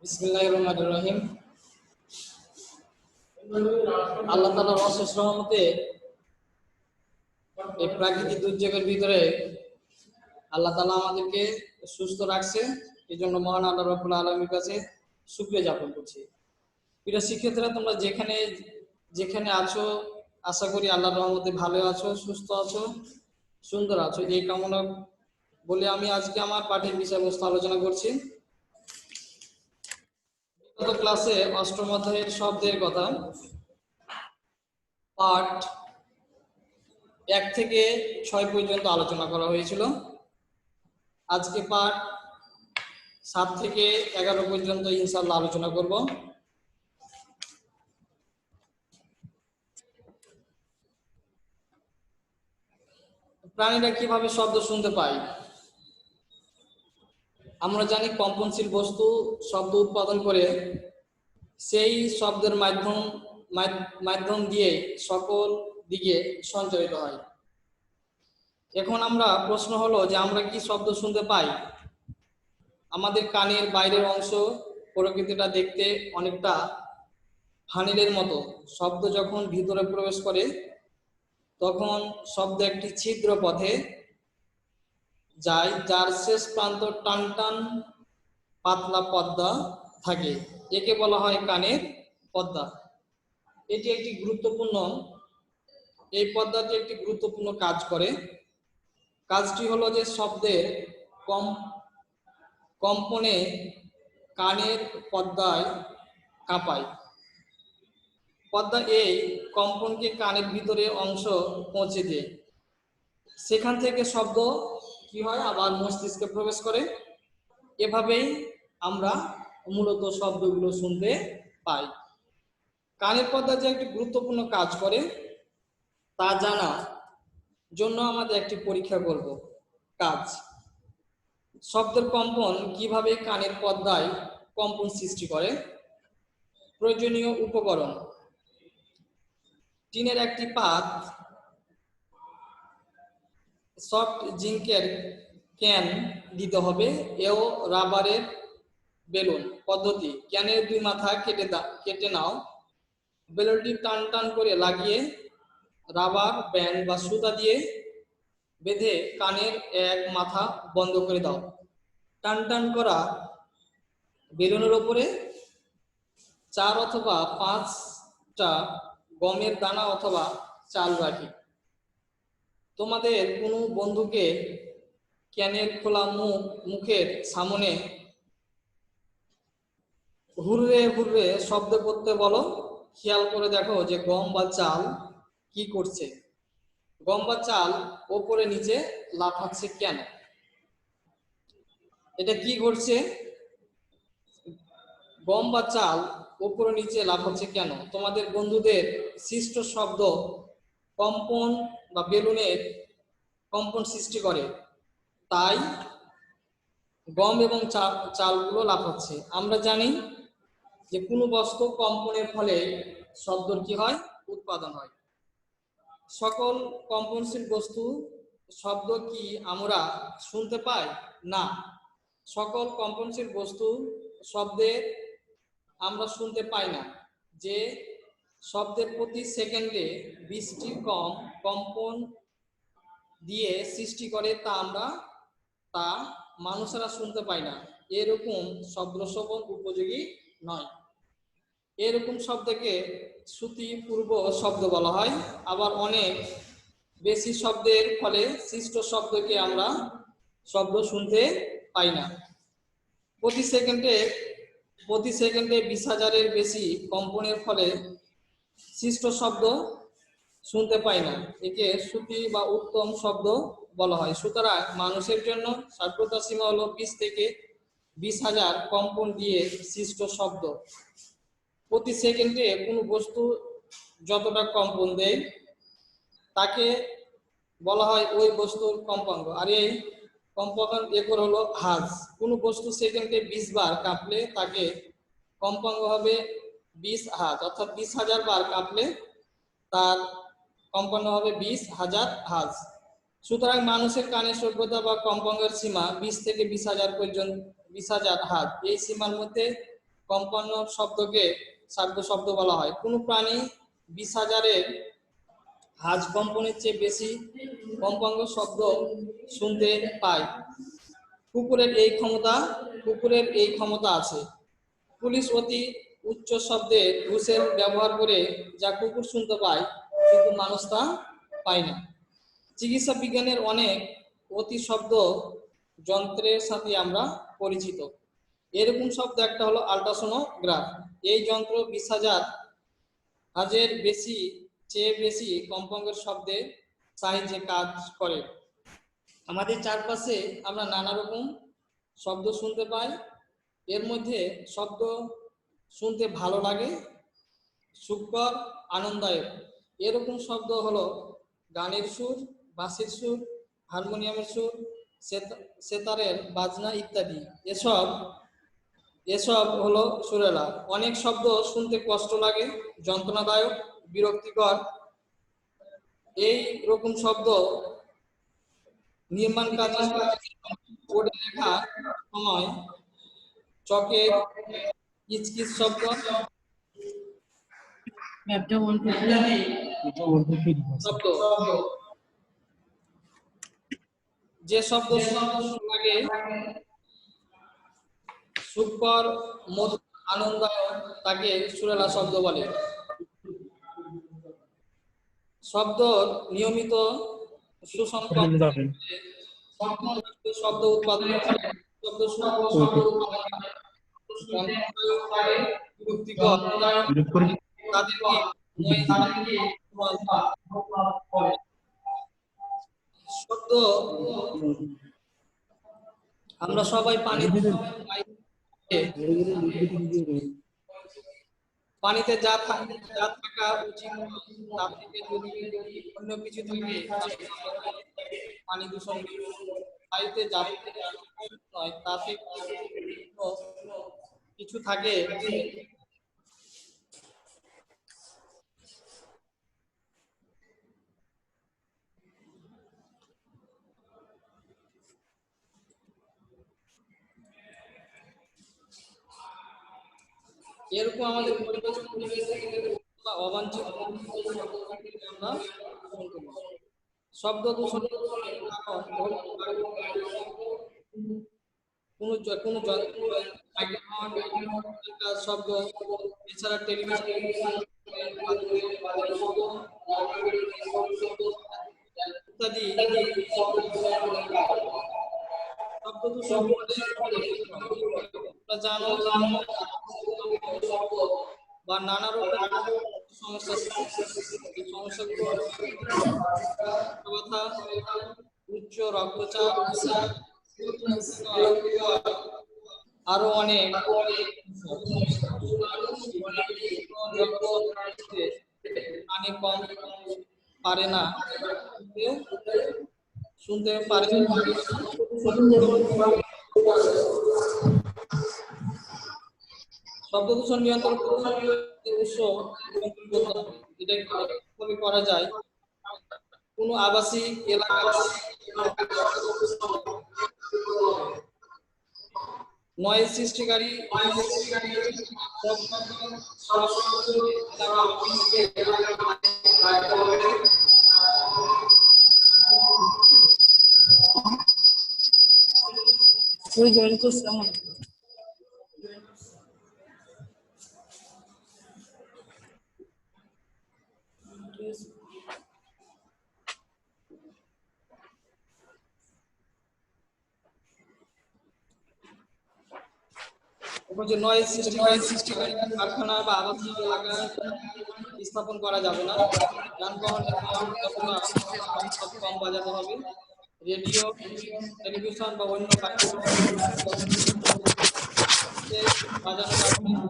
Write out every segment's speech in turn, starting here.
বিসমিল্লাহির রহমানির রহিম। আল্লাহ তাআলার অশেষ রহমতে এই প্রাকৃতিক দুর্যোগের ভিতরে আল্লাহ তাআলা আমাদেরকে সুস্থ রাখছে। এই জন্য মহান আল্লাহ রাব্বুল আলামিনের কাছে শুকরিয়া জ্ঞাপন করছি। প্রিয় শিক্ষার্থীরা, তোমরা যেখানে যেখানে আছো, আশা করি আল্লাহর রহমতে ভালো আছো, সুস্থ আছো, সুন্দর আছো, এই কামনা বলে আমি আজকে আমার পাঠের বিষয়বস্তু আলোচনা করছি। গত ক্লাসে অষ্টম অধ্যায়ের শব্দের কথা পাঠ 1 থেকে 6 পর্যন্ত আলোচনা করা হয়েছিল। আজকে পাঠ 7 থেকে 11 পর্যন্ত ইনশাআল্লাহ আলোচনা করব। প্রাণীরা কিভাবে শব্দ শুনতে পায়? আমরা জানি কম্পনশীল বস্তু শব্দ উৎপাদন করে সেই শব্দের মাধ্যম দিয়ে সকল দিকে সঞ্চারিত হয়। এখন আমরা প্রশ্ন হলো যে আমরা কি শব্দ শুনতে পাই? আমাদের কানের বাইরের অংশ প্রকৃতিটা দেখতে অনেকটা ফানেলের মতো। শব্দ যখন ভিতরে প্রবেশ করে তখন শব্দ একটি ছিদ্র পথে যায়, যার শেষ প্রান্ত টান টান পাতলা পর্দা থাকে। একে বলা হয় কানের পর্দা। এটি একটি গুরুত্বপূর্ণ এই পর্দাটি একটি গুরুত্বপূর্ণ কাজ করে। কাজটি হলো যে শব্দের কম্পনে কানের পর্দায় কাঁপায়। পর্দা এই কম্পনকে কানের ভিতরে অংশ পৌঁছে দেয়। সেখান থেকে শব্দ কি হয়, আবার মস্তিষ্কে প্রবেশ করে। এভাবেই আমরা মূলত শব্দগুলো শুনতে পাই। কানের পর্দা যে একটি গুরুত্বপূর্ণ কাজ করে তা জানা জন্য আমাদের একটি পরীক্ষা করব। কাজ শব্দের কম্পন কিভাবে কানের পর্দায় কম্পন সৃষ্টি করে। প্রয়োজনীয় উপকরণ: টিনের একটি পাত, সফট জিঙ্কের ক্যান দিতে হবে ও রাবারের বেলুন। পদ্ধতি: ক্যানের 2 মাথা কেটে নাও, বেলুনটি টান টান করে লাগিয়ে রাবার ব্যান্ড বা সুতা দিয়ে বেঁধে কানের এক মাথা বন্ধ করে দাও। টান টান করা বেলুনের উপরে 4 অথবা 5টা গমের দানা অথবা চাল রাখি। তোমাদের কোনো বন্ধুকে ক্যানের খোলা মুখের সামনে হুররে হুররে শব্দ করতে বলো। খেয়াল করে দেখো যে গম বা চাল কি করছে। গম বা চাল ওপরে নিচে লাফাচ্ছে কেন? এটা কি করছে? গম বা চাল ওপরে নিচে লাফাচ্ছে কেন? তোমাদের বন্ধুদের সৃষ্ট শব্দ কম্পন বা বেলুনের কম্পন সৃষ্টি করে, তাই গম এবং চালগুলো লাফাচ্ছে। আমরা জানি যে কোনো বস্তু কম্পনের ফলে শব্দর কি হয়, উৎপাদন হয়। সকল কম্পনশীল বস্তু শব্দ কি আমরা শুনতে পাই? না, সকল কম্পনশীল বস্তু শব্দের আমরা শুনতে পাই না। যে শব্দের প্রতি সেকেন্ডে 20টির কম কম্পন দিয়ে সৃষ্টি করে তা মানুষেরা শুনতে পায় না। এরকম শব্দ শ্রবণ উপযোগী নয়। এরকম শব্দকে শ্রুতিপূর্ব শব্দ বলা হয়। আবার অনেক বেশি শব্দের ফলে সৃষ্ট শব্দকে আমরা শব্দ শুনতে পাই না। প্রতি সেকেন্ডে 20,000-এর বেশি কম্পনের ফলে সৃষ্ট শব্দ শুনতে পাই না। একে শ্রুতি বা উত্তম শব্দ বলা হয়। সুতরাং মানুষের জন্য সভ্যতার সীমা হলো 20 থেকে 20,000 কম্পন দিয়ে সৃষ্ট শব্দ। প্রতি সেকেন্ডে কোনো বস্তু যতটা কম্পন দেয় তাকে বলা হয় ওই বস্তুর কম্পাঙ্ক। আর এই কম্পাঙ্ক একর হলো হার্জ। কোনো বস্তু সেকেন্ডে 20 বার কাঁপলে তাকে কম্পাঙ্ক হবে 20 হার্জ, অর্থাৎ 20,000 বার কাঁপলে তার কম্পাঙ্ক হবে 20,000 হার্জ। সুতরাং মানুষের কানের সভ্যতা বা কম্পাঙ্কের সীমা 20 থেকে 20,000 পর্যন্ত, 20,000 হাত। এই সীমার মধ্যে কম্পাঙ্ক শব্দকে শ্রাব্য শব্দ বলা হয়। কোনো প্রাণী 20,000-এর হাজ কম্পনের চেয়ে বেশি কম্পাঙ্ক শব্দ শুনতে পায়। কুকুরের এই ক্ষমতা আছে। পুলিশ অতি উচ্চ শব্দে হুইসেল ব্যবহার করে যা কুকুর শুনতে পায়, কিন্তু মানুষ তা পায় না। চিকিৎসা বিজ্ঞানের অনেক অতি শব্দ যন্ত্রের সাথে আমরা পরিচিত। এরকম শব্দ একটা হলো আল্ট্রাসোনোগ্রাফ। এই যন্ত্র 20,000 হাজের চেয়ে বেশি কম্পাঙ্কের শব্দের সাহায্যে কাজ করে। আমাদের চারপাশে আমরা নানা রকম শব্দ শুনতে পাই। এর মধ্যে শব্দ শুনতে ভালো লাগে, সুখকর, আনন্দদায়ক এরকম শব্দ হলো গানের সুর, বাঁশির সুর, হারমোনিয়ামের সুর, সেতারের বাজনা ইত্যাদি। এসব হলো সুরেলা। অনেক শব্দ শুনতে কষ্ট লাগে, যন্ত্রণাদায়ক, বিরক্তিকর। এই রকম শব্দ নির্মাণ কাজে বোর্ডে লেখার সময় চকের কিচকিচ শব্দ, যে শব্দ লাগে সুখকর, মধুর, আনন্দদায়ক তাকে সুরেলা শব্দ বলে। শব্দ নিয়মিত সুসংখ্যক শব্দ উৎপাদন শব্দ আমরা সবাই পানিতে যা থাকা উচিত তার থেকে যদি অন্য কিছু থাকে পানি দূষণ। পানিতে যা নয় তাতে কিছু থাকে এরকম আমাদের অবাঞ্ছিত আমরা শব্দ দূষণ কোনো শব্দ, এছাড়া টেলিভিশন ইত্যাদি শব্দ দূষণ জানো বা নানা রকম সমস্যা, উচ্চ রক্তচাপ, আরো অনেক পানি কম পারে না, শুনতে পারে। শব্দ দূষণ নিয়ন্ত্রণ এটা কিভাবে করা যায়? কোনো আবাসিক এলাকা নয়েজ সৃষ্টিকারী নয়েজ সৃষ্টিকারী কারখানা বা আবাসিক এলাকা স্থাপন করা যাবে না। যানবাহনের কম বাজাতে হবে। রেডিও, টেলিভিশন বা অন্য বাজানো যাবে না।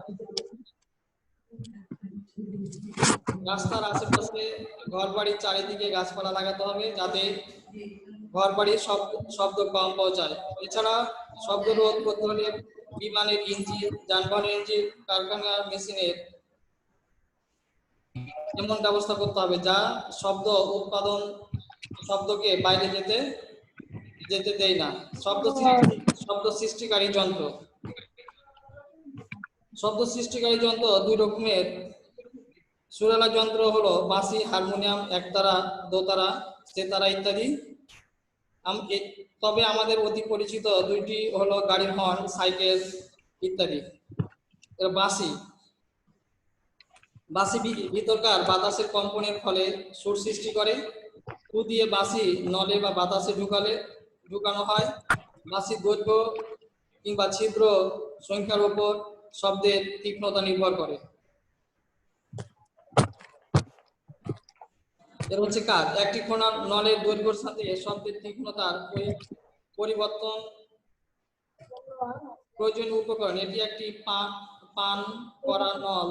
রাস্তার আশেপাশে ঘর বাড়ির চারিদিকে গাছপালা লাগাতে হবে যাতে ঘর বাড়ির শব্দ কম পৌঁছায়। এছাড়া শব্দ রোধ করতে হলে বিমানের ইঞ্জিন, যানবাহনের ইঞ্জিন, কারখানার মেশিনের এমন ব্যবস্থা করতে হবে যা শব্দ উৎপাদন শব্দকে বাইরে যেতে দেয় না। শব্দ সৃষ্টিকারী যন্ত্র। শব্দ সৃষ্টিকারী যন্ত্র দুই রকমের। সুরালা যন্ত্র হলো বাঁশি, হারমোনিয়াম, একতারা, দোতারা, সেতারা ইত্যাদি। তবে আমাদের অতি পরিচিত দুইটি হলো গাড়ির হর্ন, সাইকেল ইত্যাদি। বাঁশি ভিতরকার বাতাসের কম্পনের ফলে সুর সৃষ্টি করে। ফু দিয়ে বাঁশি নলে বা বাতাসে ঢুকানো হয়। বাঁশির দৈর্ঘ্য কিংবা ছিদ্র সংখ্যার উপর শব্দের তীক্ষ্ণতা নির্ভর করে। এর হচ্ছে কাজ। একটি নলের দৈর্ঘ্যের সাথে শব্দের তীক্ষ্ণতার পরিবর্তন প্রয়োজনীয় উপকরণ। এটি একটি পান করা নল।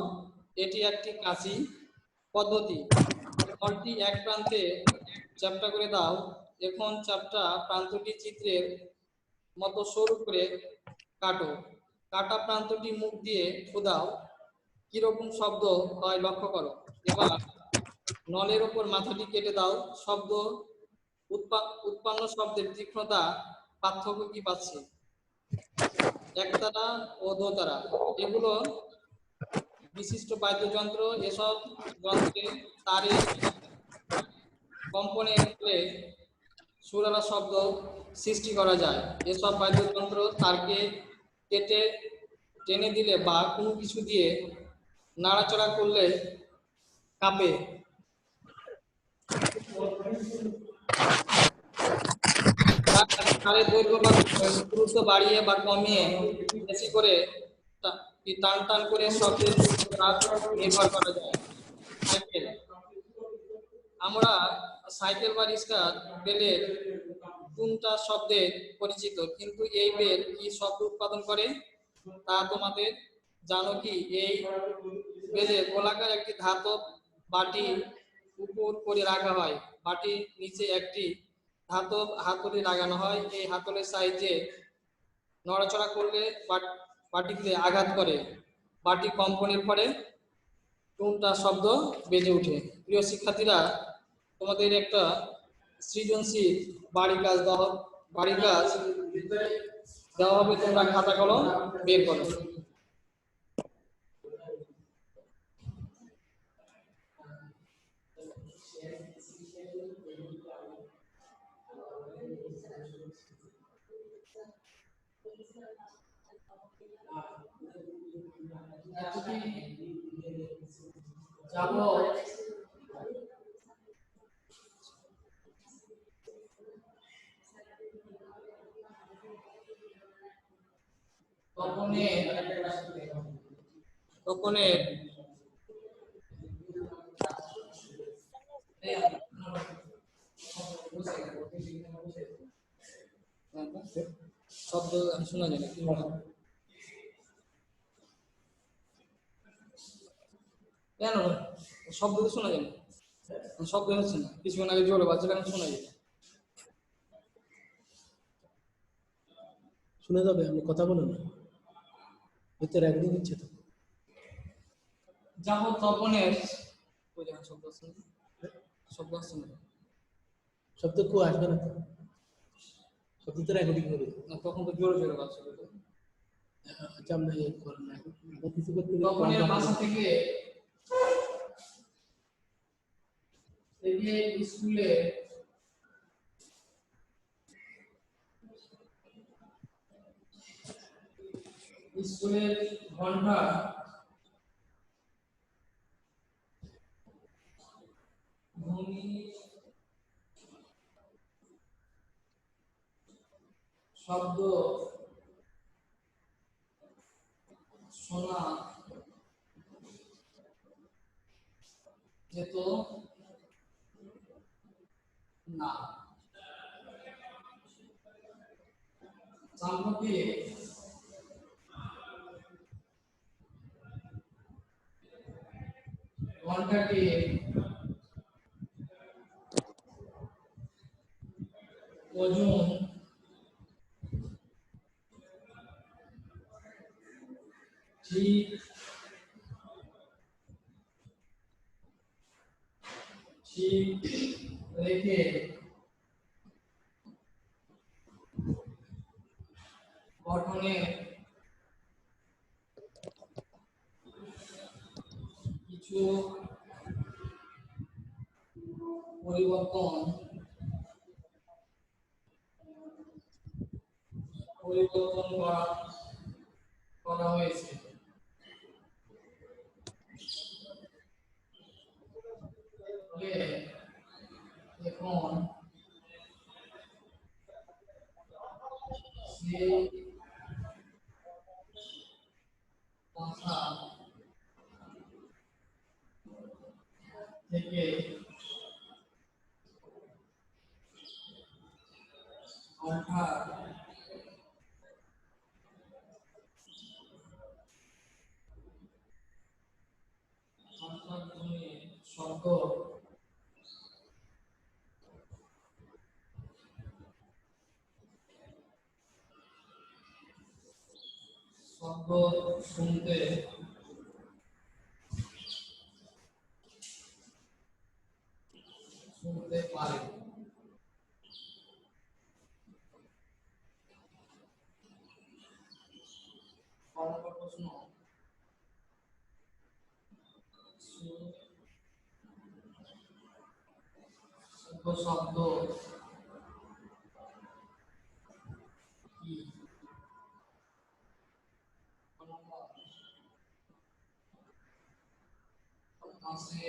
এটি একটি কাঁচি পদ্ধতি। নলটি এক প্রান্তে চ্যাপ্টা করে দাও। এখন চ্যাপ্টা প্রান্তটি চিত্রের মতো সরু করে কাটো। কাটা প্রান্তটি মুখ দিয়ে ফুদাও। কিরকম শব্দ হয় লক্ষ্য করো। এবার নলের ওপর মাথাটি কেটে দাও। শব্দ উৎপন্ন শব্দের তীক্ষ্ণতা পার্থক্য কি পাচ্ছি? একতারা ও দোতারা এগুলো বিশিষ্ট বাদ্যযন্ত্র। এসব যন্ত্রে তারের কম্পনের ফলে সুরালা শব্দ সৃষ্টি করা যায়। এসব বাদ্যযন্ত্র তারকে কেটে টেনে দিলে বা কোনো কিছু দিয়ে নাড়াচাড়া করলে কাঁপে। তারের দৈর্ঘ্য বা গুরুত্ব বাড়িয়ে বা কমিয়ে বেশি করে টান করে শব্দের নির্ভর করা যায়। সাইকেল, আমরা সাইকেল বা রিক্সা বেলের টুনটা শব্দে পরিচিত, কিন্তু এই বেল কি শব্দ উৎপাদন করে তা তোমাদের জানো কি? এই বেলে গোলাকার একটি ধাতব বাটি উপর করে রাখা হয়। বাটির নিচে একটি ধাতব হাতলি লাগানো হয়। এই হাতলের সাহায্যে নড়াচড়া করলে বাটিতে আঘাত করে বাটি কম্পনের ফলে টুনটা শব্দ বেজে ওঠে। প্রিয় শিক্ষার্থীরা, তোমাদের একটা সৃজনশীল বাড়ির কাজ দেওয়া হবে। তোমরা খাতা কলম বের করো। যাব তখনের শব্দ শোনা যায় না। কেন শব্দ শোনা যায় না? শব্দ হচ্ছে না, কিছুক্ষণ আগে জোরে বাজছে, কেন শোনা যায়? শুনে যাবে, আমি কথা বলো না, ভিতরে একদিন দিচ্ছে তো। যাব তপনের শব্দ আসছে না, শব্দ আসছে না, শব্দ কেউ আসবে না তো, শব্দ তো রেকর্ডিং হবে না, তখন তো জোরে জোরে বাজছে। আচ্ছা, আমরা ইয়ে করেন না, কিছু করতে তপনের বাসা থেকে স্কুলে স্কুলের ঘন্টা শব্দ শোনা যেত না। সাম্প্রতিক ঘন্টাটি ওজন ঠিক রেখে গঠনে কিছু পরিবর্তন পরিবর্তন করা হয়েছে। ফলে এখন সেই ভাষা থেকে অর্থাৎ শব্দ শব্দ শুনতে পারে। প্রশ্ন, শব্দ কি? আছে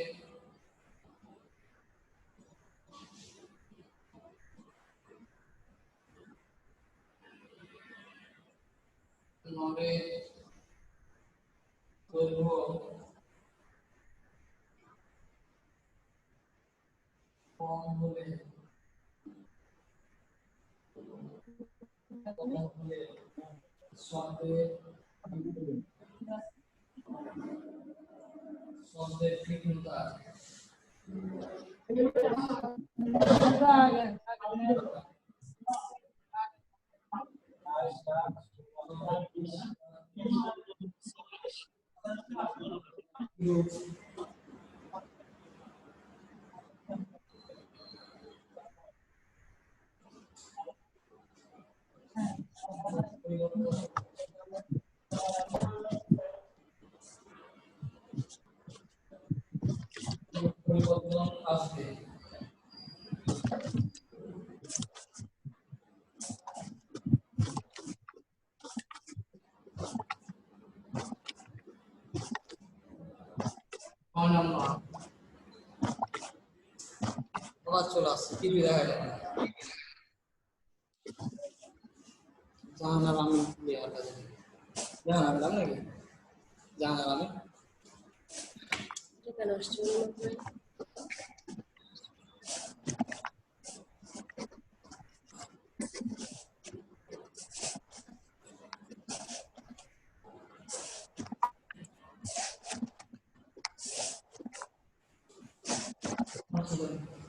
নরের দৈর্ঘ্য কম হলে শব্দের তীক্ষ্ণতা পরিবর্তন আসবে। আবার চলে আসছে কি দেখা যায় জাহানার আমি জাহানার নাকি জাহানার আমি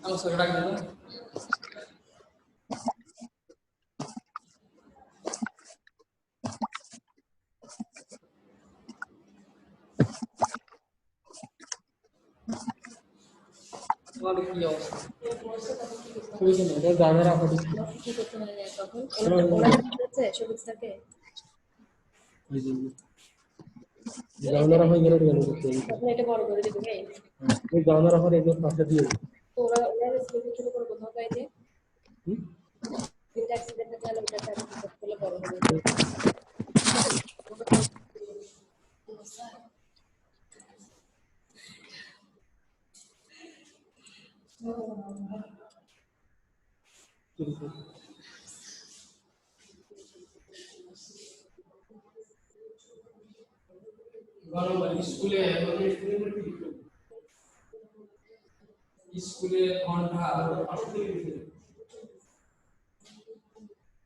আমার সাথে ডাক দিল তোমাদের কি অবস্থা? জানারা হয়ে গেলে এটা বড় করে দিবি ভাই ওই জানারা হলে একদম পাশে দিয়ে তো ওরা ছোট করে কোথাও পাইছে তিনটা অ্যাক্সিডেন্টে গেলে ওটা করলে বড় হবে স্কুলে ঘন্টা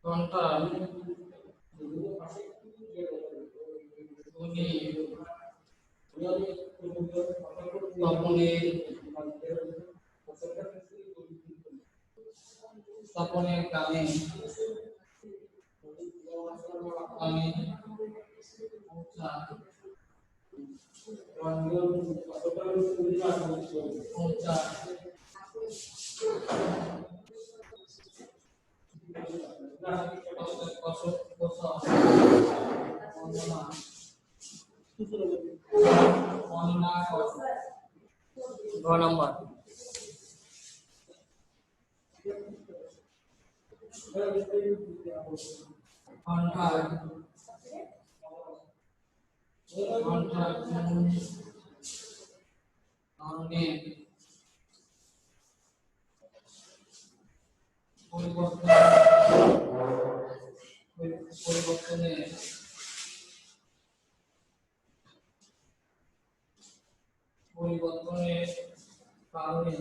ঘন্টা ধ্বনি স্থাপনের গ্রামে আমি গ নম্বর ঘন্টা ঘন্টা ধরনের পরিবর্তনের কারণে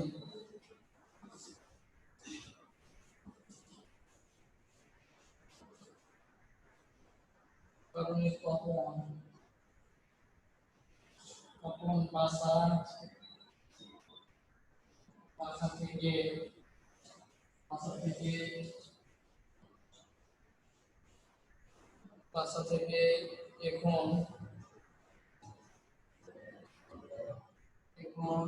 তখন বাসা থেকে এখন এখন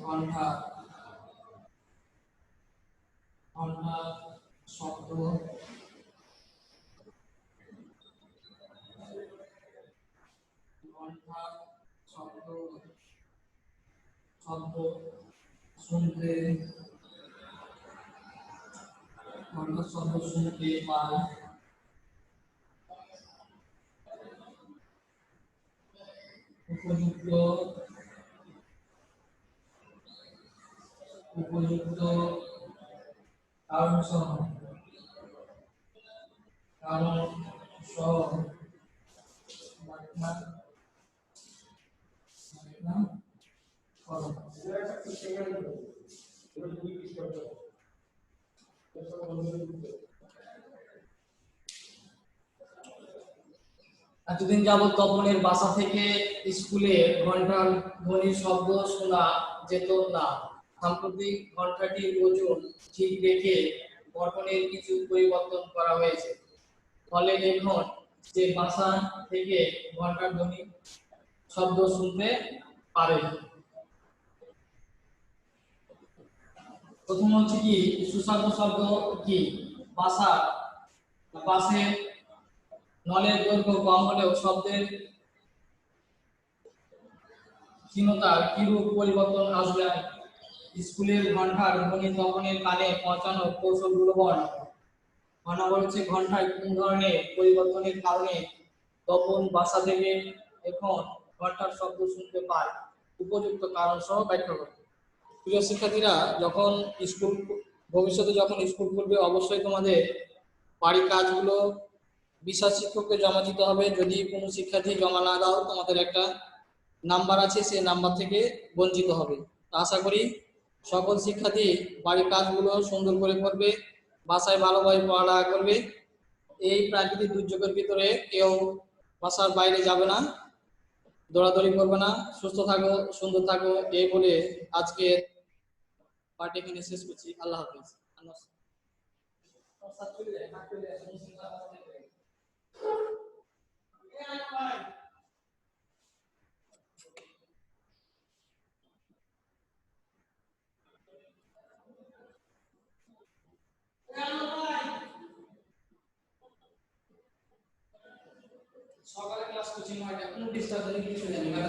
ঘন্টা ঘন্টা শব্দ ঘন্টা শব্দ শব্দ শুনতে ঘন্টা শব্দ শুনতে পাই উপযুক্ত উপযুক্ত কারণ সহ ব্যাখ্যা করো। এতদিন যাবৎ তপনের বাসা থেকে স্কুলে ঘন্টার ধ্বনির শব্দ শোনা যেত না। সাম্প্রতিক ঘন্টাটির ওজন ঠিক রেখে গঠনের কিছু পরিবর্তন করা হয়েছে। ফলে এখন যে বাসা থেকে ঘন্টার ধ্বনি শব্দ শুনতে পারে। প্রথম হচ্ছে কি সুশব্দ শব্দ কি বাসা পাশে নলের দৈর্ঘ্য কম হলেও শব্দের ক্ষীণতার কিরূপ পরিবর্তন আসবে। স্কুলের ঘন্টার ধ্বনি তপনের কানে পৌঁছানোর কৌশলগুলো বল। নম্বর হচ্ছে ঘন্টায় কোন ধরনের পরিবর্তনের কারণে তপন বাসা থেকে এখন ঘন্টার শব্দ শুনতে পায়, উপযুক্ত কারণ সহ ব্যাখ্যা করো। প্রিয় শিক্ষার্থীরা, যখন ভবিষ্যতে যখন স্কুল খুলবে অবশ্যই তোমাদের বাড়ির কাজগুলো বিশাল শিক্ষককে জমা দিতে হবে। যদি কোনো শিক্ষার্থী জমা না দাও তোমাদের একটা নাম্বার আছে, সেই নাম্বার থেকে বঞ্চিত হবে। আশা করি সকল শিক্ষার্থী বাড়ির কাজগুলো সুন্দর করে করবে, বাসায় ভালোভাবে পড়ালেখা করবে। এই প্রাকৃতিক দুর্যোগের ভিতরে কেউ বাসার বাইরে যাবে না, দৌড়াদৌড়ি করবে না। সুস্থ থাকো, সুন্দর থাকো, এই বলে আজকে পার্টি এখানে শেষ করছি। আল্লাহ হাফিজ। সকালে ক্লাস কোচিং হয়, কোনো ডিস্টার্ব নেই, কিছু নেই।